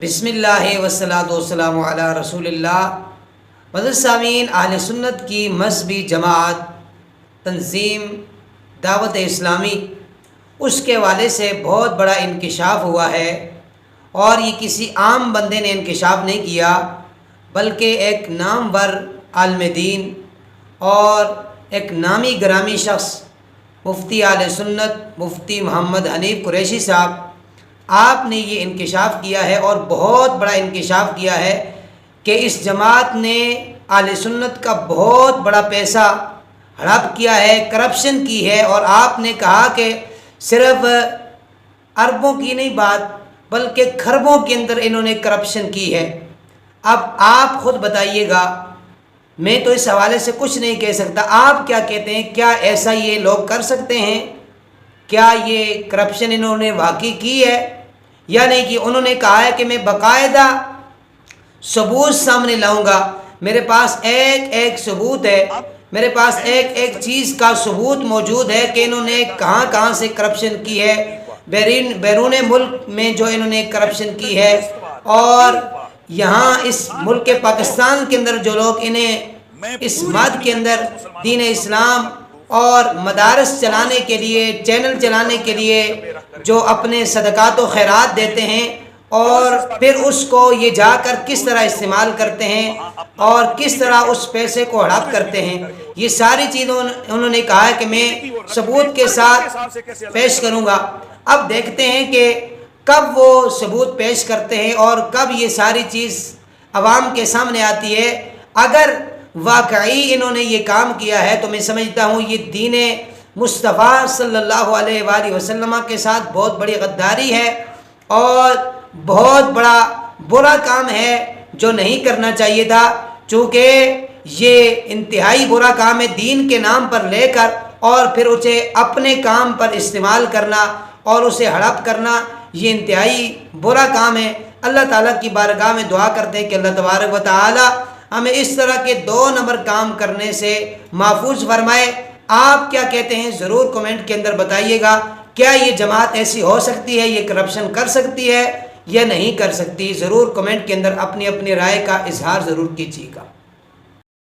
بسم اللہ وسلاۃ والسلام علی رسول اللہ۔ معزز سامعین، اہل سنت کی مذہبی جماعت تنظیم دعوت اسلامی، اس کے حوالے سے بہت بڑا انکشاف ہوا ہے، اور یہ کسی عام بندے نے انکشاف نہیں کیا، بلکہ ایک نامور عالم دین اور ایک نامی گرامی شخص مفتی اہل سنت مفتی محمد حنیف قریشی صاحب، آپ نے یہ انکشاف کیا ہے، اور بہت بڑا انکشاف کیا ہے کہ اس جماعت نے اہل سنت کا بہت بڑا پیسہ ہڑپ کیا ہے، کرپشن کی ہے، اور آپ نے کہا کہ صرف اربوں کی نہیں بات بلکہ کھربوں کے اندر انہوں نے کرپشن کی ہے۔ اب آپ خود بتائیے گا، میں تو اس حوالے سے کچھ نہیں کہہ سکتا، آپ کیا کہتے ہیں؟ کیا ایسا یہ لوگ کر سکتے ہیں؟ کیا یہ کرپشن انہوں نے واقعی کی ہے یا نہیں کی؟ انہوں نے کہا ہے کہ میں باقاعدہ ثبوت سامنے لاؤں گا، میرے پاس ایک ایک ثبوت ہے، میرے پاس ایک ایک چیز کا ثبوت موجود ہے کہ انہوں نے کہاں کہاں سے کرپشن کی ہے، بیرون ملک میں جو انہوں نے کرپشن کی ہے، اور یہاں اس ملک پاکستان کے اندر جو لوگ انہیں اس مد کے اندر دین اسلام اور مدارس چلانے کے لیے، چینل چلانے کے لیے جو اپنے صدقات و خیرات دیتے ہیں، اور پھر اس کو یہ جا کر کس طرح استعمال کرتے ہیں اور کس طرح اس پیسے کو ہڑپ کرتے ہیں، یہ ساری چیزیں انہوں نے کہا ہے کہ میں ثبوت کے ساتھ پیش کروں گا۔ اب دیکھتے ہیں کہ کب وہ ثبوت پیش کرتے ہیں اور کب یہ ساری چیز عوام کے سامنے آتی ہے۔ اگر واقعی انہوں نے یہ کام کیا ہے تو میں سمجھتا ہوں یہ دین مصطفیٰ صلی اللہ علیہ وآلہ وسلم کے ساتھ بہت بڑی غداری ہے، اور بہت بڑا برا کام ہے جو نہیں کرنا چاہیے تھا، چونکہ یہ انتہائی برا کام ہے دین کے نام پر لے کر اور پھر اسے اپنے کام پر استعمال کرنا اور اسے ہڑپ کرنا، یہ انتہائی برا کام ہے۔ اللہ تعالیٰ کی بارگاہ میں دعا کرتے ہیں کہ اللہ تبارک و تعالی ہمیں اس طرح کے 2 نمبر کام کرنے سے محفوظ فرمائے۔ آپ کیا کہتے ہیں ضرور کمنٹ کے اندر بتائیے گا، کیا یہ جماعت ایسی ہو سکتی ہے، یہ کرپشن کر سکتی ہے یا نہیں کر سکتی؟ ضرور کمنٹ کے اندر اپنی اپنی رائے کا اظہار ضرور کیجیے گا۔